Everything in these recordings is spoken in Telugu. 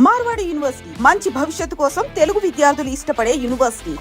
మార్వాడి యూనివర్సిటీ మంచి భవిష్యత్తు కోసం తెలుగు విద్యార్థులు ఇష్టపడే యూనివర్సిటీ.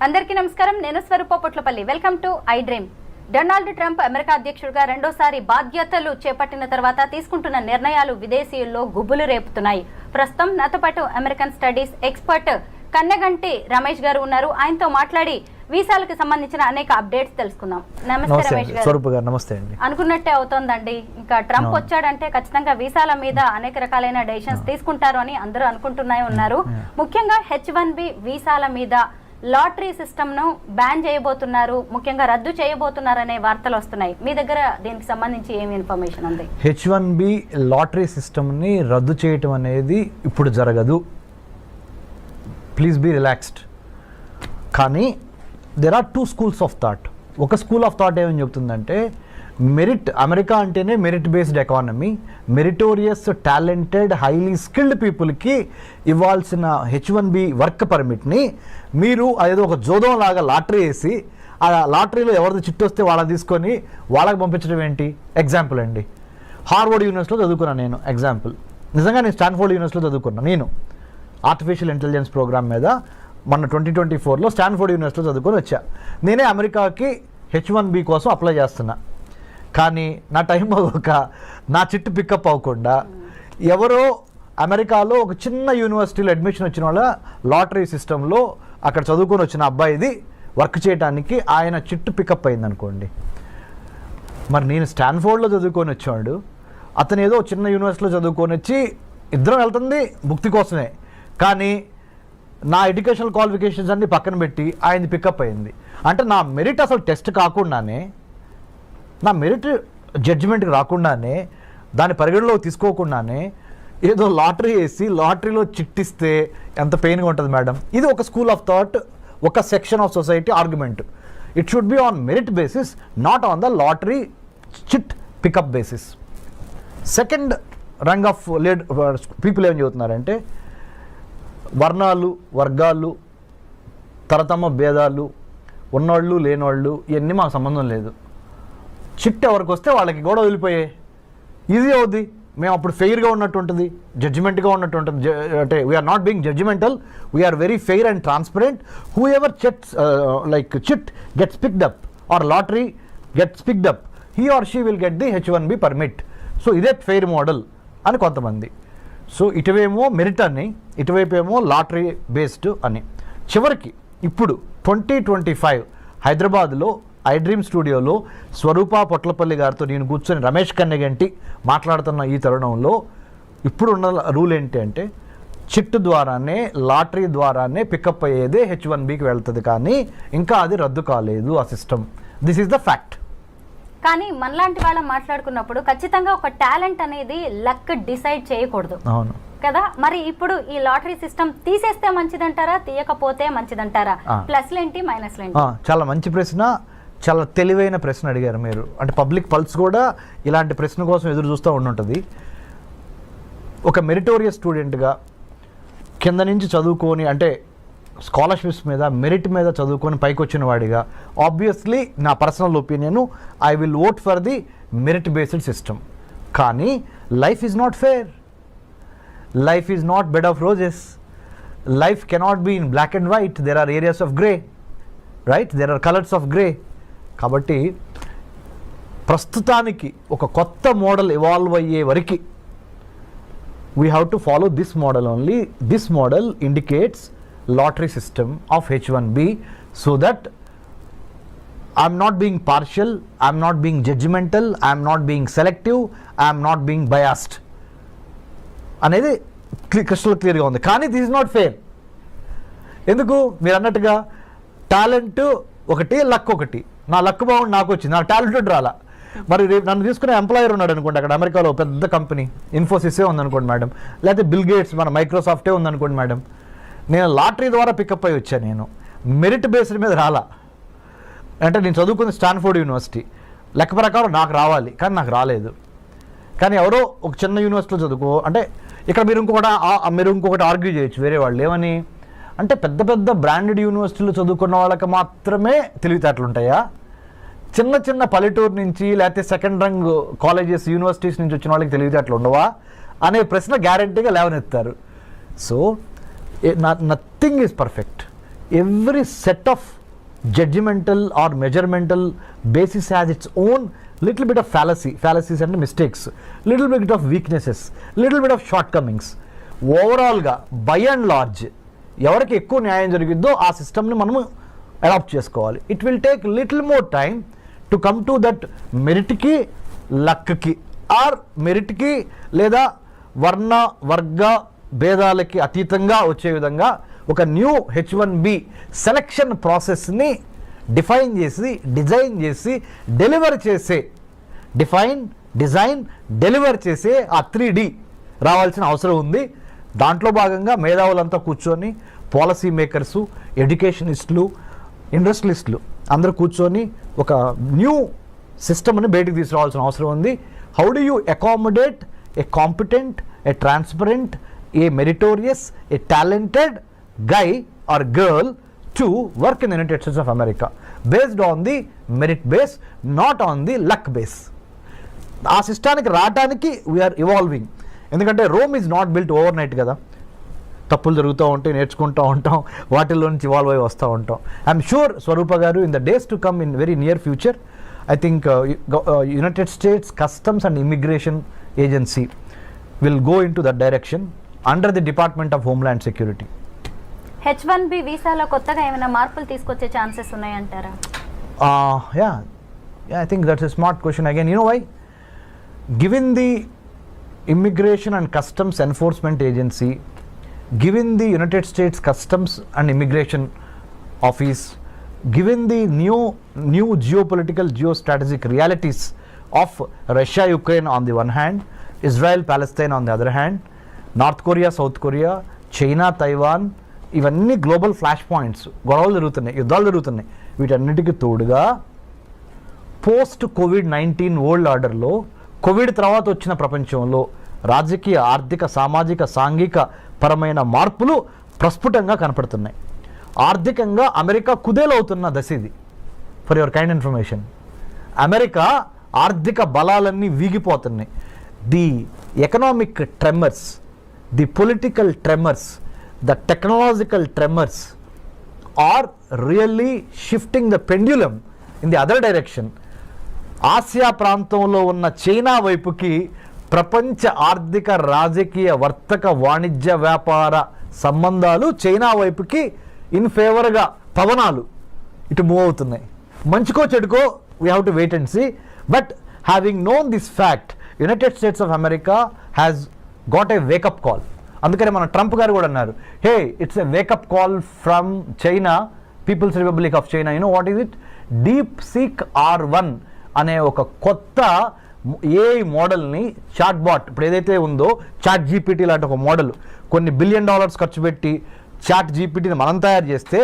అందరికీ నమస్కారం. నేను Swaroopa Potlapalli. Welcome to I dream. Donald Trump America అధ్యక్షుడిగా రెండోసారి బాధ్యతలు చేపట్టిన తర్వాత తీసుకుంటున్న నిర్ణయాలు విదేశీయుల్లో గుబులు రేపుతున్నాయి. ప్రస్తుతం నాతో పాటు American studies expert Kanneganti Ramesh గారు ఉన్నారు. ఆయనతో మాట్లాడి వీసాలకు సంబంధించిన అనేక అప్డేట్స్ తెలుసుకుందాం. నమస్తే రమేష్ గారు. నమస్తే అండి. అనుకున్నట్టే అవుతోందండి. ఇంకా ట్రంప్ వచ్చాడంటే ఖచ్చితంగా వీసాల మీద అనేక రకాలైన డెసిషన్స్ తీసుకుంటారు అని అందరూ అనుకుంటూనే ఉన్నారు. ముఖ్యంగా H1B వీసాల మీద లాటరీ సిస్టమ్ ను బ్యాన్ చేయబోతున్నారు, ముఖ్యంగా రద్దు చేయబోతున్నారు అనే వార్తలు వస్తున్నాయి. మీ దగ్గర దీనికి సంబంధించి ఏమి ఇన్ఫర్మేషన్ ఉంది? H1B లాటరీ సిస్టమ్ ని రద్దు చేయటం అనేది ఇప్పుడు జరగదు. Please be relaxed. కానీ there are 2 schools of thought. ఒక స్కూల్ ఆఫ్ థాట్ ఏమని చెప్తుందంటే, మెరిట్, అమెరికా అంటేనే merit based economy, meritorious talented highly skilled పీపుల్కి ఇవ్వాల్సిన H1B వర్క్ పర్మిట్ని మీరు అదేదో ఒక జోదం లాగా లాటరీ వేసి ఆ లాటరీలో ఎవరిది చిట్టు వస్తే వాళ్ళని తీసుకొని వాళ్ళకి పంపించడం ఏంటి? ఎగ్జాంపుల్ అండి, హార్వర్డ్ యూనివర్సిటీలో చదువుకున్నాను నేను. ఎగ్జాంపుల్, నిజంగా నేను స్టాన్ఫోర్డ్ యూనివర్సిటీలో చదువుకున్నాను. నేను ఆర్టిఫిషియల్ ఇంటెలిజెన్స్ ప్రోగ్రామ్ మీద మొన్న 2024లో స్టాన్ఫోర్డ్ యూనివర్సిటీలో చదువుకొని వచ్చా. నేనే అమెరికాకి H1B కోసం అప్లై చేస్తున్నా. కానీ నా టైం అవ్వక నా చిట్టు పికప్ అవ్వకుండా ఎవరో అమెరికాలో ఒక చిన్న యూనివర్సిటీలో అడ్మిషన్ వచ్చిన వాళ్ళ లాటరీ సిస్టంలో అక్కడ చదువుకొని వచ్చిన అబ్బాయిది వర్క్ చేయడానికి ఆయన చిట్టు పికప్ అయింది అనుకోండి. మరి నేను స్టాన్ఫోర్డ్లో చదువుకొని వచ్చాడు, అతను ఏదో చిన్న యూనివర్సిటీలో చదువుకొని వచ్చి ఇద్దరం వెళ్తుంది భుక్తి కోసమే. కానీ నా ఎడ్యుకేషనల్ క్వాలిఫికేషన్స్ అన్ని పక్కన పెట్టి ఆయనది పికప్ అయింది. అంటే నా మెరిట్ అసలు టెస్ట్ కాకుండానే, నా మెరిట్ జడ్జిమెంట్కి రాకుండానే, దాని పరిగణలోకి తీసుకోకుండానే ఏదో లాటరీ వేసి లాటరీలో చిట్టిస్తే ఎంత పెయిన్గా ఉంటుంది మేడం. ఇది ఒక స్కూల్ ఆఫ్ థాట్, ఒక section of society argument. It should be on merit basis, not on the lottery chit pickup basis. Second rung of people ఏం చెబుతున్నారంటే, వర్ణాలు, వర్గాలు, తరతమ భేదాలు, ఉన్నవాళ్ళు లేనివాళ్ళు, ఇవన్నీ మాకు సంబంధం లేదు. చిట్ ఎవరికి వస్తే వాళ్ళకి కూడా వదిలిపోయాయి, ఈజీ అవుద్ది. మేము అప్పుడు ఫెయిర్గా ఉన్నట్టు ఉంటుంది, జడ్జిమెంట్గా ఉన్నట్టు ఉంటుంది. అంటే we are not being judgmental, we are very fair and transparent. Whoever chit gets picked up or lottery gets picked up, he or she will get the H1B permit. So ఇదే ఫెయిర్ మోడల్ అని కొంతమంది. సో ఇటువేమో మెరిట్ అని, ఇటువైపేమో లాటరీ బేస్డ్ అని. చివరికి ఇప్పుడు 2025 హైదరాబాద్లో ఐ డ్రీమ్ స్టూడియోలో స్వరూప పొట్లపల్లి గారితో నేను కూర్చొని రమేష్ కన్నెగంటి మాట్లాడుతున్న ఈ తరుణంలో ఇప్పుడున్న రూల్ ఏంటి అంటే, చిట్టు ద్వారానే, లాటరీ ద్వారానే పికప్ అయ్యేదే H1Bకి వెళ్తుంది. కానీ ఇంకా అది రద్దు కాలేదు ఆ system. This is the fact. కానీ మనలాంటి వాళ్ళ మాట్లాడుకున్నప్పుడు ఖచ్చితంగా ఒక టాలెంట్ అనేది లక్ డిసైడ్ చేయకూడదు. అవును కదా. మరి ఇప్పుడు ఈ లాటరీ సిస్టమ్ తీసేస్తే మంచిదంటారా, తీయకపోతే మంచిదంటారా? ప్లస్లు ఏంటి, మైనస్లు ఏంటి? చాలా మంచి ప్రశ్న, చాలా తెలివైన ప్రశ్న అడిగారు మీరు. అంటే పబ్లిక్ పల్స్ కూడా ఇలాంటి ప్రశ్న కోసం ఎదురు చూస్తూ ఉండుంటుంది. ఒక మెరిటోరియస్ స్టూడెంట్గా కింద నుంచి చదువుకొని, అంటే స్కాలర్షిప్స్ మీద, మెరిట్ మీద చదువుకొని పైకి వచ్చిన వాడిగా, ఆబ్వియస్లీ నా personal opinion, I will vote for the merit based system. కానీ life is not fair, life is not bed of roses, life cannot be in black and white, there are areas of grey, right, there are colours of grey. కాబట్టి ప్రస్తుతానికి ఒక కొత్త మోడల్ ఇవాల్వ్ అయ్యే వరకు we have to follow this model only. This model indicates lottery system of H1B, so that I'm not being partial, I'm not being judgmental, I'm not being selective, I'm not being biased అనేది క్రిస్టల్ క్లియర్గా ఉంది. కానీ దిస్ ఇస్ నాట్ ఫెయిర్. ఎందుకు? మీరు అన్నట్టుగా టాలెంట్ ఒకటి, లక్ ఒకటి. నా లక్ బాగుండి నాకు వచ్చింది, నా టాలెంటెడ్ రాలా. మరి రేపు నన్ను తీసుకునే ఎంప్లాయర్ ఉన్నాడు అనుకోండి, అక్కడ అమెరికాలో పెద్ద కంపెనీ ఇన్ఫోసిసే ఉందనుకోండి మేడం, లేకపోతే బిల్ గేట్స్ మన మైక్రోసాఫ్టే ఉందనుకోండి మేడం. నేను లాటరీ ద్వారా పికప్ అయ్యి వచ్చాను, నేను మెరిట్ బేస్డ్ మీద రాలా. అంటే నేను చదువుకుంది స్టాన్ఫోర్డ్ యూనివర్సిటీ, లెక్క ప్రకారం నాకు రావాలి, కానీ నాకు రాలేదు. కానీ ఎవరో ఒక చిన్న యూనివర్సిటీలో చదువుకో అంటే ఇక్కడ మీరు ఇంకొకటి ఆర్గ్యూ చేయొచ్చు వేరే వాళ్ళు ఏమని, అంటే పెద్ద పెద్ద బ్రాండెడ్ యూనివర్సిటీలు చదువుకున్న వాళ్ళకి మాత్రమే తెలివితేటలు ఉంటాయా? చిన్న చిన్న పల్లెటూరు నుంచి లేకపోతే సెకండ్ రంగ్ కాలేజెస్ యూనివర్సిటీస్ నుంచి వచ్చిన వాళ్ళకి తెలివితేటలు ఉండవా అనే ప్రశ్న గ్యారంటీగా లేవనెత్తారు. So nothing is perfect. Every set of judgmental or measuremental basis has its own little bit of fallacies and mistakes, little bit of weaknesses, little bit of shortcomings. Overall గా by and large ఎవరికి ఎక్కువ న్యాయం జరిగిద్దో ఆ సిస్టమ్ని మనము అడాప్ట్ చేసుకోవాలి. It will take little more time to come to that మెరిట్కి లక్కి ఆర్ మెరిట్కి లేదా వర్ణ వర్గ భేదాలకి అతీతంగా వచ్చే విధంగా ఒక న్యూ H1B సెలక్షన్ ప్రాసెస్ని డిఫైన్ చేసి డిజైన్ చేసి డెలివర్ చేసే డెలివర్ చేసే ఆ 3D రావాల్సిన అవసరం ఉంది. దాంట్లో భాగంగా మేధావులంతా కూర్చొని పాలసీ మేకర్సు, ఎడ్యుకేషనిస్టులు, ఇండస్ట్రియలిస్టులు అందరూ కూర్చొని ఒక న్యూ సిస్టమ్ని బయటికి తీసుకురావాల్సిన అవసరం ఉంది. How do you accommodate A competent, A transparent, A meritorious, A talented guy or girl to work in the United States of America based on the merit base, not on the luck base. ఆ సిస్టానికి రావడానికి వీఆర్ ఇవాల్వింగ్. ఎందుకంటే Rome is not built over night కదా. తప్పులు జరుగుతూ ఉంటాయి, నేర్చుకుంటూ ఉంటాం, వాటిల్లో నుంచి ఇవాల్వ్ అయి వస్తూ ఉంటాం. ఐఎమ్ షూర్ స్వరూప గారు in the days to come in very near future I think United states customs and immigration agency will go in to that direction under the department of homeland security. H1B వీసాలో కొత్తగా ఏమైనా మార్పులు తీసుకొచ్చే chances ఉన్నాయంటారా? Yeah, I think that's a smart question again. You know why? Given the Immigration and Customs Enforcement Agency, given the United States Customs and Immigration Office, given the new geopolitical, geostrategic realities of Russia, Ukraine on the one hand, Israel, Palestine on the other hand, North Korea, South Korea, China, Taiwan, ఇవన్నీ గ్లోబల్ ఫ్లాష్ పాయింట్స్, గొడవలు జరుగుతున్నాయి, యుద్ధాలు జరుగుతున్నాయి. వీటన్నిటికీ తోడుగా పోస్ట్ COVID-19 వరల్డ్ ఆర్డర్లో కోవిడ్ తర్వాత వచ్చిన ప్రపంచంలో రాజకీయ, ఆర్థిక, సామాజిక, సాంఘిక పరమైన మార్పులు ప్రస్ఫుటంగా కనపడుతున్నాయి. ఆర్థికంగా అమెరికా కుదేలవుతున్న దశ ఇది. For your kind information, America ఆర్థిక బలాలన్నీ వీగిపోతున్నాయి. The economic tremors, the political tremors, the technological tremors are really shifting the pendulum in the other direction. Asia ప్రాంతంలో ఉన్న చైనా వైపుకి ప్రపంచ ఆర్థిక, రాజకీయ, వర్తక, వాణిజ్య, వ్యాపార సంబంధాలు చైనా వైపుకి ఇన్ ఫేవర్గా పవనాలు ఇటు మూవ్ అవుతున్నాయి. మంచికో చెడుకో we have to wait and see. But having known this fact, United States of America has got a wake up call. అందుకని మన ట్రంప్ గారు కూడా అన్నారు, hey it's a wake up call from China, People's Republic of China. You know what is it? DeepSeek R1 అనే ఒక కొత్త AI మోడల్ని, చాట్ బాట్ ఇప్పుడు ఏదైతే ఉందో చాట్ GPT లాంటి ఒక మోడల్, కొన్ని $1 బిలియన్ ఖర్చు పెట్టి చాట్ GPTని మనం తయారు చేస్తే,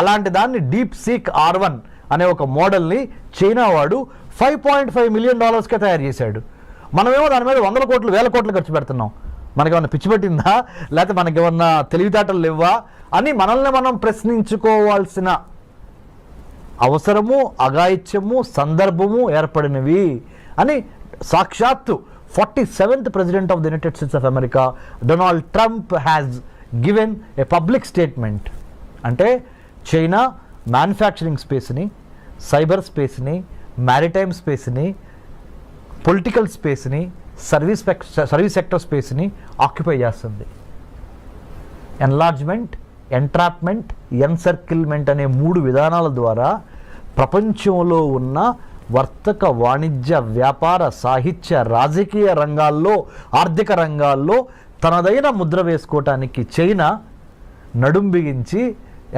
అలాంటి దాన్ని DeepSeek R1 అనే ఒక మోడల్ని చైనా వాడు $5.5 మిలియన్ తయారు చేశాడు. మనమేమో దాని మీద 100 కోట్లు 1000 కోట్లు ఖర్చు పెడుతున్నాం. మనకేమన్నా పిచ్చి పట్టిందా, లేకపోతే మనకేమన్నా తెలివితేటలు లేవా అని మనల్ని మనం ప్రశ్నించుకోవాల్సిన అవసరము, అఘాయిత్యము, సందర్భము ఏర్పడినవి అని సాక్షాత్తు 47th president of the United States of America Donald Trump has given a public statement. అంటే చైనా మ్యానుఫ్యాక్చరింగ్ స్పేస్ని, సైబర్ స్పేస్ని, మ్యారిటైమ్ స్పేస్ని, పొలిటికల్ స్పేస్ని, సర్వీస్ సెక్టర్ స్పేస్ని ఆక్యుపై చేస్తుంది. ఎన్లార్జ్మెంట్, ఎంట్రాప్మెంట్, ఎన్సర్కిల్మెంట్ అనే 3 విధానాల ద్వారా ప్రపంచంలో ఉన్న వర్తక, వాణిజ్య, వ్యాపార, సాహిత్య, రాజకీయ రంగాల్లో, ఆర్థిక రంగాల్లో తనదైన ముద్ర వేసుకోవటానికి చైనా నడుం బిగించి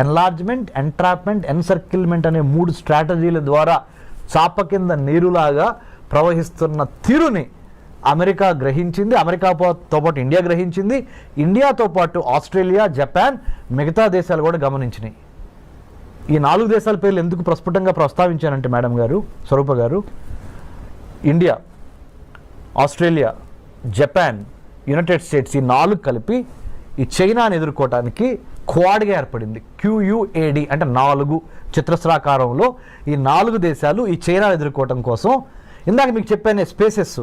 ఎన్లార్జ్మెంట్, ఎంట్రాప్మెంట్, ఎన్సర్కిల్మెంట్ అనే 3 స్ట్రాటజీల ద్వారా చాప కింద నీరులాగా ప్రవహిస్తున్న తీరుని అమెరికా గ్రహించింది. అమెరికాతో పాటు ఇండియా గ్రహించింది. ఇండియాతో పాటు ఆస్ట్రేలియా, జపాన్, మిగతా దేశాలు కూడా గమనించినాయి. ఈ 4 దేశాల పేర్లు ఎందుకు ప్రస్ఫుటంగా ప్రస్తావించానంటే మేడం గారు, స్వరూప గారు, India, Australia, Japan, United states ఈ 4 కలిపి ఈ చైనాని ఎదుర్కోవటానికి క్వాడ్గా ఏర్పడింది. QUAD అంటే 4 చతురస్రాకారంలో ఈ 4 దేశాలు ఈ చైనాను ఎదుర్కోవటం కోసం, ఇందాక మీకు చెప్పాను spaces,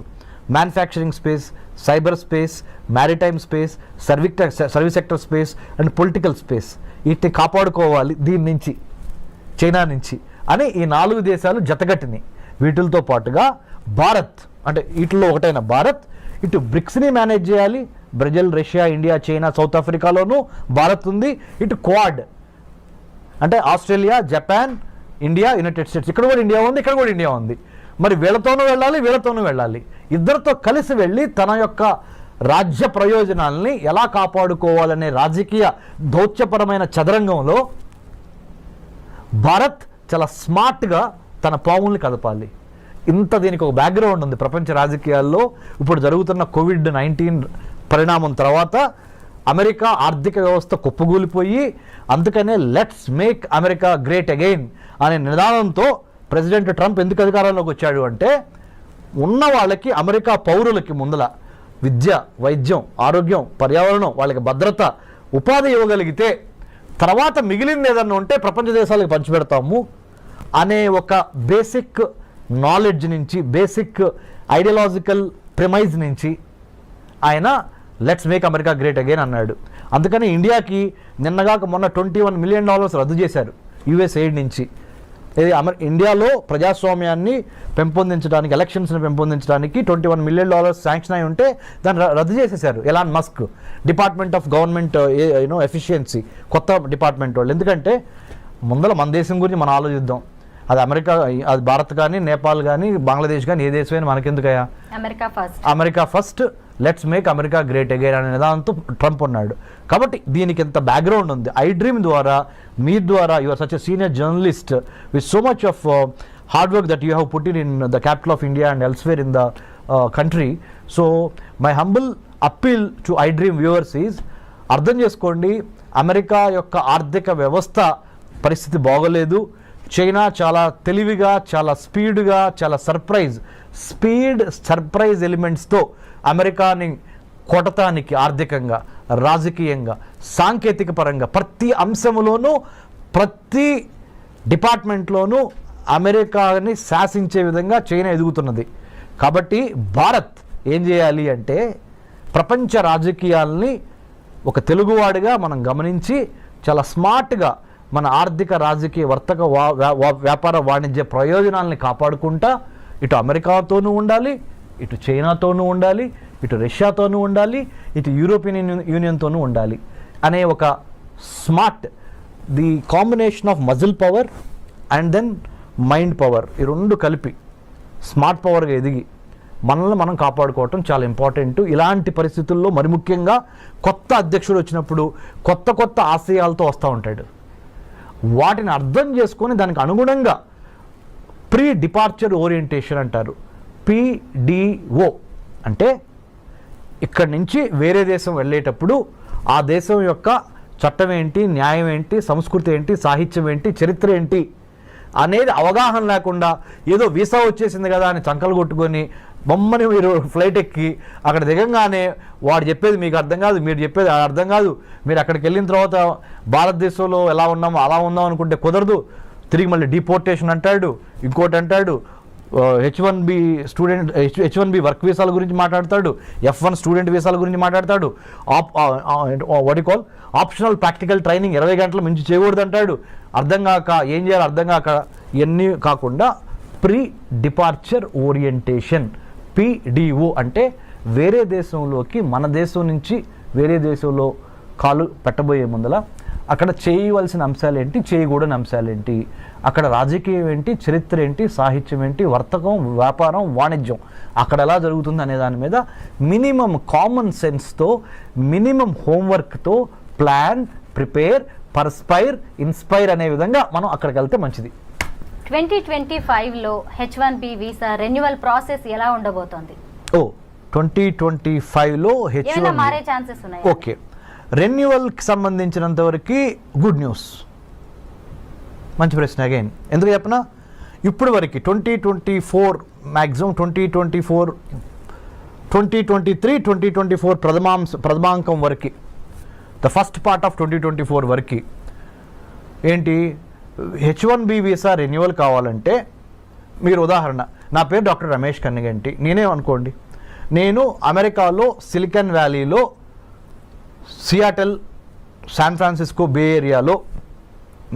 manufacturing space, cyber space, maritime space, service sector space and political space, వీటిని కాపాడుకోవాలి దీని నుంచి, చైనా నుంచి అని ఈ 4 దేశాలు జతగట్టినాయి. వీటితో పాటుగా భారత్ అంటే వీటిలో ఒకటైన భారత్ ఇటు బ్రిక్స్ని మేనేజ్ చేయాలి. Brazil, Russia, India, China, South ఆఫ్రికాలోనూ భారత్ ఉంది. ఇటు క్వాడ్ అంటే Australia, Japan, India, United States, ఇక్కడ కూడా ఇండియా ఉంది, ఇక్కడ కూడా ఇండియా ఉంది. మరి వీళ్ళతోనూ వెళ్ళాలి, వీళ్ళతోనూ వెళ్ళాలి. ఇద్దరితో కలిసి వెళ్ళి తన యొక్క రాజ్య ప్రయోజనాల్ని ఎలా కాపాడుకోవాలనే రాజకీయ దౌత్యపరమైన చదరంగంలో భారత్ చాలా స్మార్ట్గా తన పావుల్ని కదపాలి. దీనికి ఒక బ్యాక్గ్రౌండ్ ఉంది ప్రపంచ రాజకీయాల్లో. ఇప్పుడు జరుగుతున్న COVID-19 పరిణామం తర్వాత అమెరికా ఆర్థిక వ్యవస్థ కుప్పగూలిపోయి, అందుకనే let's make America great again అనే నినాదంతో ప్రెసిడెంట్ ట్రంప్ ఎందుకు అధికారంలోకి వచ్చాడు అంటే, ఉన్న వాళ్ళకి, అమెరికా పౌరులకి ముందల విద్య, వైద్యం, ఆరోగ్యం, పర్యావరణం, వాళ్ళకి భద్రత, ఉపాధి ఇవ్వగలిగితే తర్వాత మిగిలింది ఏదన్నా ఉంటే ప్రపంచ దేశాలకు పంచిపెడతాము అనే ఒక బేసిక్ నాలెడ్జ్ నుంచి, బేసిక్ ఐడియాలజికల్ ప్రిమైజ్ నుంచి ఆయన let's make America great again అన్నాడు. అందుకని ఇండియాకి నిన్నగాక మొన్న $21 మిలియన్ రద్దు చేశారు యుఎస్ ఎయిడ్ నుంచి. ఇది ఇండియాలో ప్రజాస్వామ్యాన్ని పెంపొందించడానికి, ఎలక్షన్స్ని పెంపొందించడానికి $21 మిలియన్ శాంక్షన్ అయి ఉంటే దాన్ని రద్దు చేసేశారు Elon Musk, department of government efficiency, కొత్త డిపార్ట్మెంట్ వాళ్ళు. ఎందుకంటే ముందర మన దేశం గురించి మనం ఆలోచిద్దాం. అది అమెరికా, అది భారత్ కానీ, నేపాల్ కానీ, బంగ్లాదేశ్ కానీ, ఏ దేశమైనా మనకెందుకయ్యా, America first, let's make America great again అనే నిదానంతో ట్రంప్ ఉన్నాడు. కాబట్టి దీనికి ఎంత బ్యాక్గ్రౌండ్ ఉంది. ఐ డ్రీమ్ ద్వారా, మీ ద్వారా, you are such a senior journalist with so much of hard work that you have put in the capital of India and elsewhere in the country. So my humble appeal to I dream viewers is, అర్థం చేసుకోండి, అమెరికా యొక్క ఆర్థిక వ్యవస్థ పరిస్థితి బాగోలేదు. చైనా చాలా తెలివిగా, చాలా స్పీడ్గా, చాలా సర్ప్రైజ్ ఎలిమెంట్స్తో అమెరికాని కొట్టటానికి ఆర్థికంగా, రాజకీయంగా, సాంకేతిక పరంగా ప్రతి అంశంలోనూ, ప్రతి డిపార్ట్మెంట్లోనూ అమెరికాని శాసించే విధంగా చైనా ఎదుగుతున్నది. కాబట్టి భారత్ ఏం చేయాలి అంటే, ప్రపంచ రాజకీయాల్ని ఒక తెలుగువాడిగా మనం గమనించి చాలా స్మార్ట్గా మన ఆర్థిక, రాజకీయ, వర్తక, వ్యాపార, వాణిజ్య ప్రయోజనాలని కాపాడుకుంటా ఇటు అమెరికాతోనూ ఉండాలి, ఇటు చైనాతోనూ ఉండాలి, ఇటు రష్యాతోనూ ఉండాలి, ఇటు యూరోపియన్ యూనియన్తోనూ ఉండాలి అనే ఒక smart, the combination of muscle power and then mind power, ఈ రెండు కలిపి స్మార్ట్ పవర్గా ఎదిగి మనల్ని మనం కాపాడుకోవటం చాలా ఇంపార్టెంట్. ఇలాంటి పరిస్థితుల్లో మరి ముఖ్యంగా కొత్త అధ్యక్షుడు వచ్చినప్పుడు కొత్త ఆశయాలతో వస్తూ ఉంటాడు. వాటిని అర్థం చేసుకొని దానికి అనుగుణంగా ప్రీ డిపార్చర్ ఓరియంటేషన్ అంటారు, PDO అంటే ఇక్కడి నుంచి వేరే దేశం వెళ్ళేటప్పుడు ఆ దేశం యొక్క చట్టం ఏంటి, న్యాయం ఏంటి, సంస్కృతి ఏంటి, సాహిత్యం ఏంటి, చరిత్ర ఏంటి అనేది అవగాహన లేకుండా ఏదో వీసా వచ్చేసింది కదా అని చంకలు కొట్టుకొని బొమ్మని మీరు ఫ్లైట్ ఎక్కి అక్కడ దిగంగానే వాడు చెప్పేది మీకు అర్థం కాదు, మీరు చెప్పేది అర్థం కాదు, మీరు అక్కడికి వెళ్ళిన తర్వాత భారతదేశంలో ఎలా ఉన్నామో అలా ఉందాం అనుకుంటే కుదరదు, తిరిగి మళ్ళీ డిపోర్టేషన్ అంటాడు, ఇంకోటి అంటాడు, H1B వర్క్ వీసాల గురించి మాట్లాడతాడు, F1 స్టూడెంట్ వీసాల గురించి మాట్లాడతాడు, ఆప్షనల్ ప్రాక్టికల్ ట్రైనింగ్ 20 గంటల మించి చేయకూడదు అంటాడు. అర్థం కాక ఏం చేయాలో అర్థం కాక ఇవన్నీ కాకుండా ప్రీ డిపార్చర్ ఓరియంటేషన్, PDO అంటే వేరే దేశంలోకి, మన దేశం నుంచి వేరే దేశంలో కాలు పెట్టబోయే ముందల అక్కడ చేయవలసిన అంశాలు ఏంటి, చేయకూడని అంశాలు ఏంటి, అక్కడ రాజకీయం ఏంటి, చరిత్ర ఏంటి, సాహిత్యం ఏంటి, వర్తకం, వ్యాపారం, వాణిజ్యం అక్కడ ఎలా జరుగుతుంది అనే దాని మీద మినిమం కామన్ సెన్స్తో, మినిమం హోంవర్క్తో ప్లాన్, ప్రిపేర్, పర్స్పైర్, ఇన్స్పైర్ అనే విధంగా మనం అక్కడికి వెళ్తే మంచిది. 2025లో H1B వీసా రెన్యువల్ ప్రాసెస్ ఎలా ఉండబోతోంది? 2025లో ఏమైనా మారే ఛాన్సెస్ ఉన్నాయా? ఓకే, రెన్యువల్కి సంబంధించినంత వరకు గుడ్ న్యూస్. మంచి ప్రశ్న. అగైన్ ఎందుకు చెప్పనా, ఇప్పుడు వరకు 2024 మ్యాక్సిమం 2023, 2024 ప్రథమాంకం వరకు ద ఫస్ట్ పార్ట్ ఆఫ్ 2024 వరకు ఏంటి, H1B వీసా రెన్యువల్ కావాలంటే మీరు ఉదాహరణ, నా పేరు డాక్టర్ రమేష్ కన్నిగంటి, నేనే అనుకోండి, నేను అమెరికాలో సిలికాన్ వ్యాలీలో సియాటల్, శాన్ ఫ్రాన్సిస్కో, బే ఏరియాలో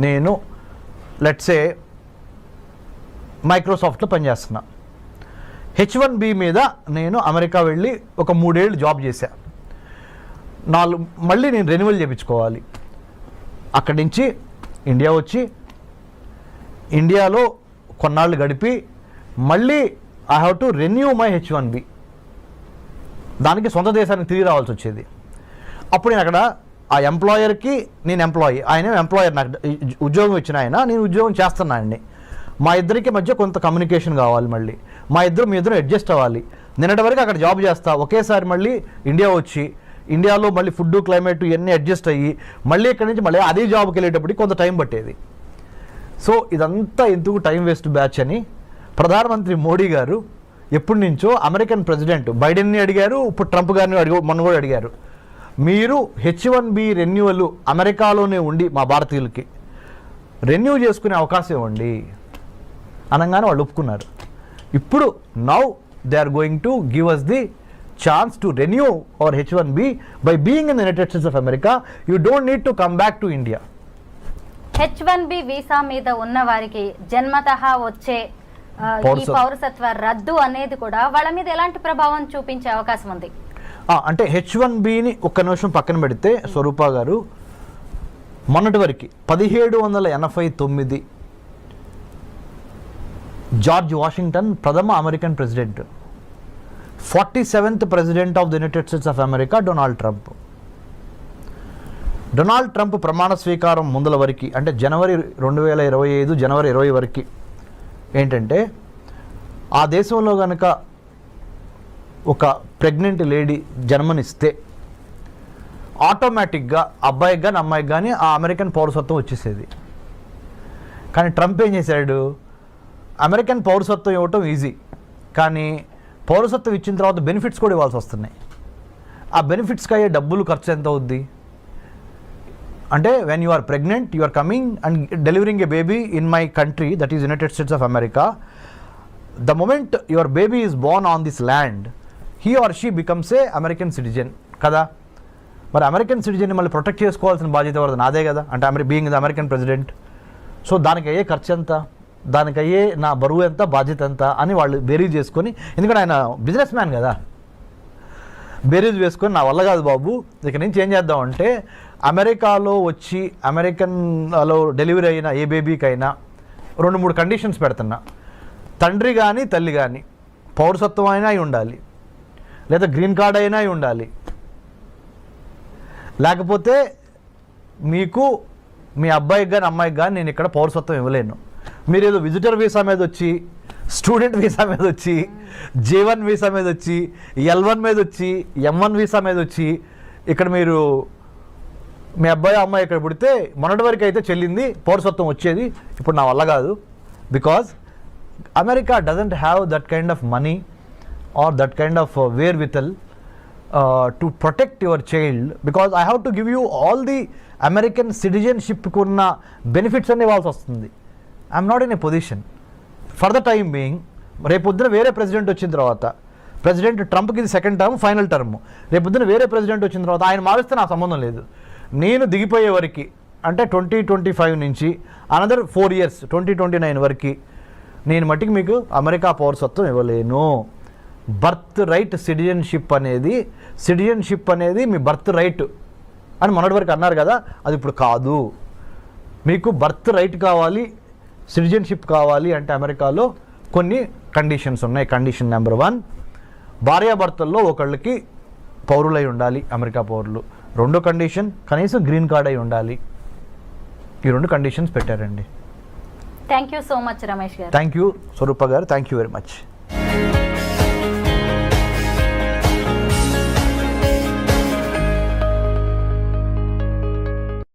నేను లెట్సే మైక్రోసాఫ్ట్లో పనిచేస్తున్నా. H1B మీద నేను అమెరికా వెళ్ళి ఒక 3 ఏళ్ళు జాబ్ చేశా. మళ్ళీ నేను రెన్యువల్ చేయించుకోవాలి. అక్కడి నుంచి ఇండియా వచ్చి ఇండియాలో కొన్నాళ్ళు గడిపి మళ్ళీ I have to renew my H1B. దానికి సొంత దేశానికి తిరిగి రావాల్సి వచ్చేది. అప్పుడు నేను అక్కడ ఆ ఎంప్లాయర్కి నేను ఎంప్లాయీ, ఆయన ఎంప్లాయర్, నాకు ఉద్యోగం ఇచ్చిన ఆయన, నేను ఉద్యోగం చేస్తున్నా ఆయన్ని. మా ఇద్దరికి మధ్య కొంత కమ్యూనికేషన్ కావాలి, మళ్ళీ మీ ఇద్దరు అడ్జస్ట్ అవ్వాలి. నిన్నటి వరకు అక్కడ జాబ్ చేస్తా, ఒకేసారి మళ్ళీ ఇండియా వచ్చి ఇండియాలో మళ్ళీ ఫుడ్, క్లైమేట్ ఇవన్నీ అడ్జస్ట్ అయ్యి మళ్ళీ ఇక్కడి నుంచి మళ్ళీ అదే జాబ్కి వెళ్ళేటప్పటికి కొంత టైం పట్టేది. సో ఇదంతా ఎందుకు టైం వేస్ట్ బ్యాచ్ అని ప్రధానమంత్రి మోడీ గారు ఎప్పటి నుంచో అమెరికన్ ప్రెసిడెంట్ బైడెన్ని అడిగారు, ఇప్పుడు ట్రంప్ గారిని మొన్న కూడా అడిగారు, మీరు H1B రెన్యువల్ అమెరికాలోనే ఉండి మా భారతీయులకి రెన్యూ చేసుకునే అవకాశం ఇవ్వండి అనగానే వాళ్ళు ఒప్పుకున్నారు. ఇప్పుడు now they are going to give us the chance to renew our H1B by being in the United States of America. You don't need to come back to India. H1B visa మీద ఉన్న వారికి జన్మతః వచ్చే ఈ పౌరసత్వ రద్దు అనేది కూడా వాళ్ళ మీద ఎలాంటి ప్రభావం చూపించే అవకాశం ఉంది? అంటే H1Bని ఒక్క నిమిషం పక్కన పెడితే స్వరూప గారు, మొన్నటి వరకు 1789 జార్జ్ వాషింగ్టన్ ప్రథమ American president, 47th president of the United States of America Donald Trump ప్రమాణ స్వీకారం ముందల వరకు, అంటే జనవరి 2025 జనవరి 20 వరకు ఏంటంటే, ఆ దేశంలో కనుక ఒక ప్రెగ్నెంట్ లేడీ జన్మనిస్తే ఆటోమేటిక్గా అబ్బాయికి కానీ అమ్మాయికి కానీ ఆ అమెరికన్ పౌరసత్వం వచ్చేసేది. కానీ ట్రంప్ ఏం చేశాడు, అమెరికన్ పౌరసత్వం ఇవ్వటం ఈజీ, కానీ పౌరసత్వం ఇచ్చిన తర్వాత బెనిఫిట్స్ కూడా ఇవ్వాల్సి వస్తున్నాయి. ఆ బెనిఫిట్స్కి అయ్యే డబ్బులు ఖర్చు ఎంత అవుద్ది అంటే, when you are pregnant, you are coming and delivering a baby in my country, that is United States of America. The moment your baby is born on this land, he or she becomes a American citizen కదా. మరి అమెరికన్ సిటిజన్ని మళ్ళీ ప్రొటెక్ట్ చేసుకోవాల్సిన బాధ్యత ఎవరిది? నాదే కదా, అంటే being the American president. So దానికి అయ్యే ఖర్చు ఎంత, దానికి అయ్యే నా బరువు ఎంత, బాధ్యత ఎంత అని వాళ్ళు బేరీజ్ చేసుకొని, ఎందుకంటే ఆయన బిజినెస్ మ్యాన్ కదా, బేరీజ్ వేసుకొని నా వల్ల కాదు బాబు, ఇక నుంచి ఏం చేద్దామంటే అమెరికాలో వచ్చి అమెరికన్లో డెలివరీ అయిన ఏ బేబీకైనా 2-3 కండిషన్స్ పెడుతున్నా. తండ్రి కానీ తల్లి కానీ పౌరసత్వం అయినా అయి ఉండాలి, లేదా గ్రీన్ కార్డ్ అయినా అయి ఉండాలి, లేకపోతే మీకు మీ అబ్బాయికి కానీ అమ్మాయికి కానీ నేను ఇక్కడ పౌరసత్వం ఇవ్వలేను. మీరు ఏదో విజిటర్ వీసా మీద వచ్చి, స్టూడెంట్ వీసా మీద వచ్చి, J1 వీసా మీద వచ్చి, L1 మీద వచ్చి, M1 వీసా మీద వచ్చి ఇక్కడ మీరు మీ అబ్బాయి అమ్మాయి ఇక్కడ పుడితే మొన్నటి వరకు అయితే చెల్లింది పౌరసత్వం వచ్చేది, ఇప్పుడు నా వల్ల కాదు. Because America doesn't have that kind of money or that kind of wherewithal to protect your child, because I have to give you all the American సిటిజన్షిప్కి ఉన్న బెనిఫిట్స్ అన్నీ ఇవ్వాల్సి వస్తుంది. I'm not in a position for the time being. రేపొద్దున వేరే ప్రెసిడెంట్ వచ్చిన తర్వాత, ప్రెసిడెంట్ ట్రంప్కి ఇది సెకండ్ టర్మ్, ఫైనల్ టర్మ్, రేపొద్దున వేరే ప్రెసిడెంట్ వచ్చిన తర్వాత ఆయన మారిస్తే నాకు సంబంధం లేదు. నేను దిగిపోయే వరకు, అంటే 2025 నుంచి అనదర్ 4 years 2029 వరకు నేను మట్టికి మీకు అమెరికా పౌరసత్వం ఇవ్వలేను. బర్త్ రైట్ సిటిజన్షిప్ అనేది మీ బర్త్ రైట్ అని మొన్నటి వరకు అన్నారు కదా, అది ఇప్పుడు కాదు. మీకు బర్త్ రైట్ కావాలి, సిటిజన్షిప్ కావాలి అంటే అమెరికాలో కొన్ని కండిషన్స్ ఉన్నాయి. కండిషన్ నెంబర్ 1, భార్యాభర్తల్లో ఒకళ్ళకి పౌరులై ఉండాలి, అమెరికా పౌరులు. రెండో కండిషన్, కనీసం గ్రీన్ కార్డ్ అయి ఉండాలి. ఈ 2 కండిషన్స్ పెట్టారండి. Thank you so much Ramesh గారు. థ్యాంక్ యూ స్వరూప గారు, థ్యాంక్ యూ వెరీ మచ్.